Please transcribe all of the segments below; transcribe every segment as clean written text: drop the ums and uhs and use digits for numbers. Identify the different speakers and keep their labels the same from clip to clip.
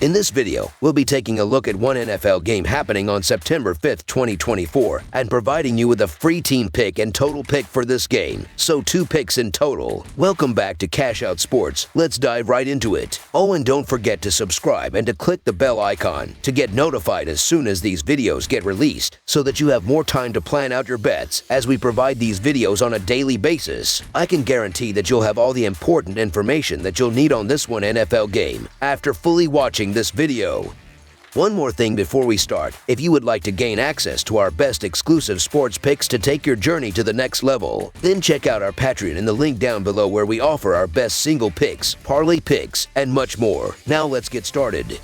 Speaker 1: In this video, we'll be taking a look at one NFL game happening on September 5th, 2024, and providing you with a free team pick and total pick for this game. So 2 picks in total. Welcome back to Cash Out Sports. Let's dive right into it. Oh, and don't forget to subscribe and to click the bell icon to get notified as soon as these videos get released, so that you have more time to plan out your bets as we provide these videos on a daily basis. I can guarantee that you'll have all the important information that you'll need on this one NFL game after fully watching this video. One more thing before we start: if you would like to gain access to our best exclusive sports picks to take your journey to the next level, then check out our Patreon in the link down below, where we offer our best single picks, parlay picks, and much more. Now let's get started.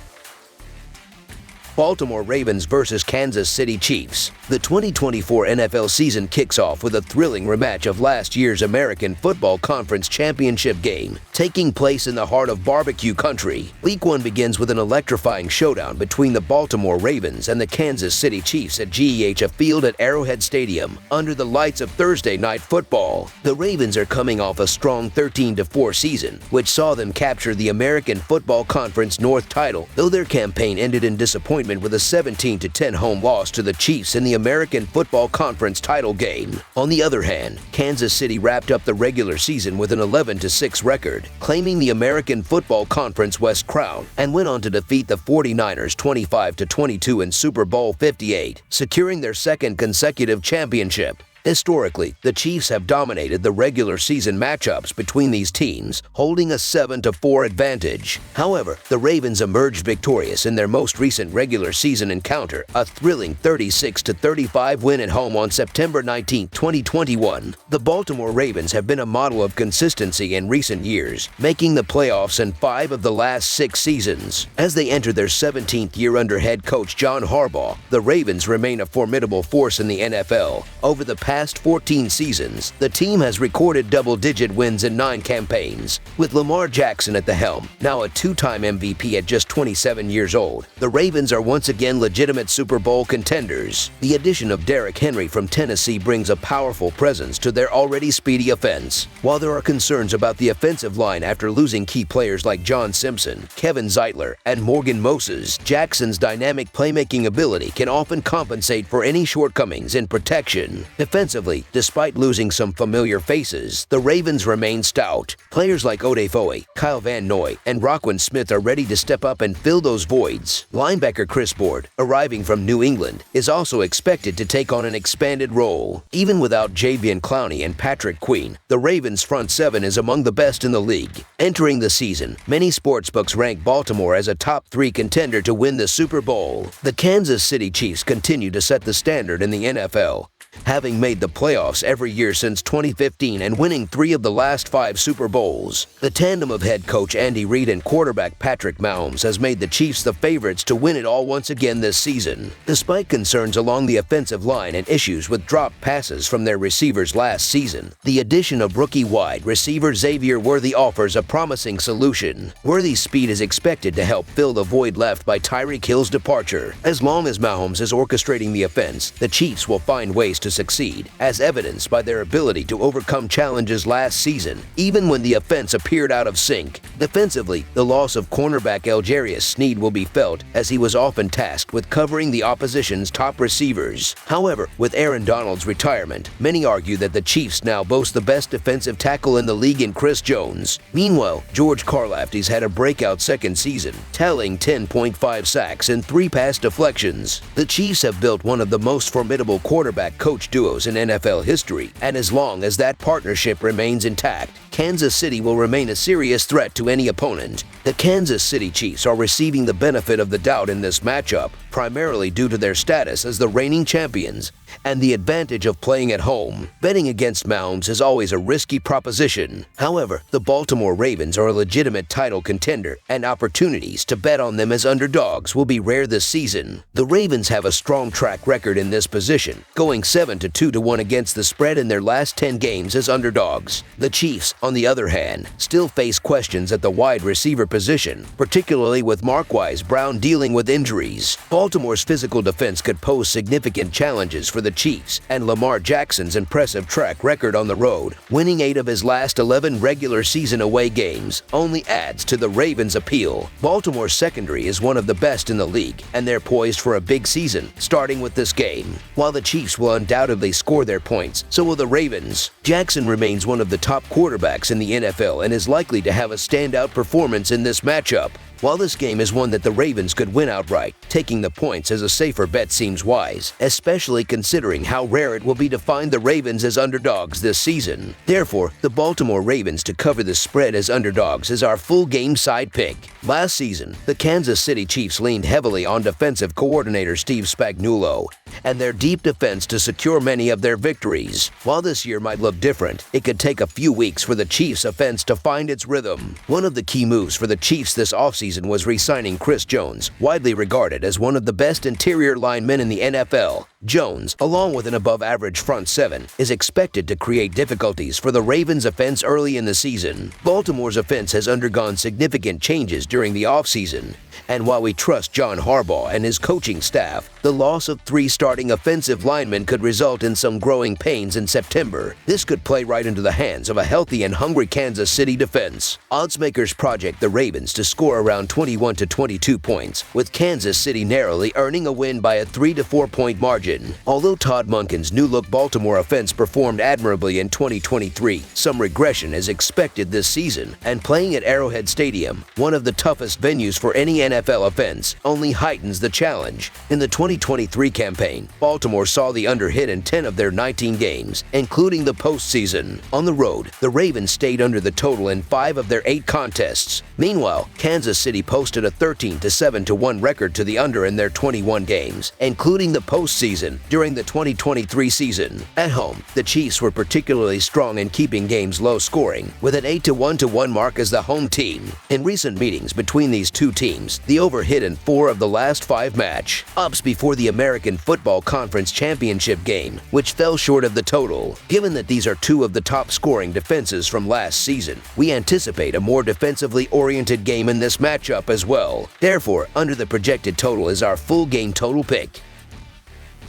Speaker 1: Baltimore Ravens versus Kansas City Chiefs. The 2024 NFL season kicks off with a thrilling rematch of last year's American Football Conference Championship game, taking place in the heart of barbecue country. Week 1 begins with an electrifying showdown between the Baltimore Ravens and the Kansas City Chiefs at GEHF Field at Arrowhead Stadium under the lights of Thursday Night Football. The Ravens are coming off a strong 13-4 season, which saw them capture the American Football Conference North title, though their campaign ended in disappointment with a 17-10 home loss to the Chiefs in the American Football Conference title game. On the other hand, Kansas City wrapped up the regular season with an 11-6 record, claiming the American Football Conference West crown, and went on to defeat the 49ers 25-22 in Super Bowl 58, securing their second consecutive championship. Historically, the Chiefs have dominated the regular season matchups between these teams, holding a 7-4 advantage. However, the Ravens emerged victorious in their most recent regular season encounter, a thrilling 36-35 win at home on September 19, 2021. The Baltimore Ravens have been a model of consistency in recent years, making the playoffs in 5 of the last 6 seasons. As they enter their 17th year under head coach John Harbaugh, the Ravens remain a formidable force in the NFL. Over the past 14 seasons, the team has recorded double-digit wins in 9 campaigns. With Lamar Jackson at the helm, now a 2-time MVP at just 27 years old, the Ravens are once again legitimate Super Bowl contenders. The addition of Derrick Henry from Tennessee brings a powerful presence to their already speedy offense. While there are concerns about the offensive line after losing key players like John Simpson, Kevin Zeitler, and Morgan Moses, Jackson's dynamic playmaking ability can often compensate for any shortcomings in protection. Defensively, despite losing some familiar faces, the Ravens remain stout. Players like Odafoe, Kyle Van Noy, and Roquan Smith are ready to step up and fill those voids. Linebacker Chris Board, arriving from New England, is also expected to take on an expanded role. Even without Jadeveon Clowney and Patrick Queen, the Ravens' front 7 is among the best in the league. Entering the season, many sportsbooks rank Baltimore as a top 3 contender to win the Super Bowl. The Kansas City Chiefs continue to set the standard in the NFL, having made the playoffs every year since 2015 and winning 3 of the last 5 Super Bowls. The tandem of head coach Andy Reid and quarterback Patrick Mahomes has made the Chiefs the favorites to win it all once again this season. Despite concerns along the offensive line and issues with dropped passes from their receivers last season, the addition of rookie wide receiver Xavier Worthy offers a promising solution. Worthy's speed is expected to help fill the void left by Tyreek Hill's departure. As long as Mahomes is orchestrating the offense, the Chiefs will find ways to succeed, as evidenced by their ability to overcome challenges last season, even when the offense appeared out of sync. Defensively, the loss of cornerback Algerius Sneed will be felt, as he was often tasked with covering the opposition's top receivers. However, with Aaron Donald's retirement, many argue that the Chiefs now boast the best defensive tackle in the league in Chris Jones. Meanwhile, George Karlaftis had a breakout second season, tallying 10.5 sacks and 3 pass deflections. The Chiefs have built one of the most formidable quarterback-coach duos in NFL history, and as long as that partnership remains intact, Kansas City will remain a serious threat to any opponent. The Kansas City Chiefs are receiving the benefit of the doubt in this matchup, primarily due to their status as the reigning champions and the advantage of playing at home. Betting against Mahomes is always a risky proposition. However, the Baltimore Ravens are a legitimate title contender, and opportunities to bet on them as underdogs will be rare this season. The Ravens have a strong track record in this position, going 7-2-1 against the spread in their last 10 games as underdogs. The Chiefs, on the other hand, still face questions at the wide receiver position, particularly with Marquise Brown dealing with injuries. Baltimore's physical defense could pose significant challenges for the Chiefs, and Lamar Jackson's impressive track record on the road, winning 8 of his last 11 regular season away games, only adds to the Ravens' appeal. Baltimore's secondary is one of the best in the league, and they're poised for a big season, starting with this game. While the Chiefs will undoubtedly score their points, so will the Ravens. Jackson remains one of the top quarterbacks in the NFL and is likely to have a standout performance in this matchup. While this game is one that the Ravens could win outright, taking the points as a safer bet seems wise, especially considering how rare it will be to find the Ravens as underdogs this season. Therefore, the Baltimore Ravens to cover the spread as underdogs is our full game side pick. Last season, the Kansas City Chiefs leaned heavily on defensive coordinator Steve Spagnuolo and their deep defense to secure many of their victories. While this year might look different, it could take a few weeks for the Chiefs' offense to find its rhythm. One of the key moves for the Chiefs this offseason was re-signing Chris Jones, widely regarded as one of the best interior linemen in the NFL. Jones, along with an above-average front seven, is expected to create difficulties for the Ravens' offense early in the season. Baltimore's offense has undergone significant changes during the offseason, and while we trust John Harbaugh and his coaching staff, the loss of 3 starting offensive linemen could result in some growing pains in September. This could play right into the hands of a healthy and hungry Kansas City defense. Oddsmakers project the Ravens to score around 21 to 22 points, with Kansas City narrowly earning a win by a 3 to 4 point margin. Although Todd Monken's new-look Baltimore offense performed admirably in 2023, some regression is expected this season, and playing at Arrowhead Stadium, one of the toughest venues for any NFL offense, only heightens the challenge. In the 2023 campaign, Baltimore saw the under hit in 10 of their 19 games, including the postseason. On the road, the Ravens stayed under the total in 5 of their 8 contests. Meanwhile, Kansas City posted a 13 to 7 to 1 record to the under in their 21 games, including the postseason during the 2023 season. At home, the Chiefs were particularly strong in keeping games low scoring, with an 8 to 1 to 1 mark as the home team. In recent meetings between these two teams, the over hit in 4 of the last 5 match-ups before the American Football Conference Championship game, which fell short of the total. Given that these are 2 of the top scoring defenses from last season, we anticipate a more defensively oriented game in this matchup as well. Therefore, under the projected total is our full game total pick.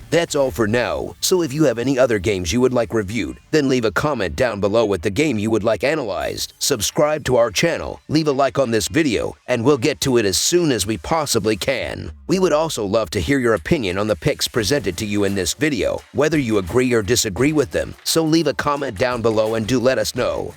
Speaker 1: That's all for now, so if you have any other games you would like reviewed, then leave a comment down below with the game you would like analyzed. Subscribe to our channel, leave a like on this video, and we'll get to it as soon as we possibly can. We would also love to hear your opinion on the picks presented to you in this video, whether you agree or disagree with them, so leave a comment down below and do let us know.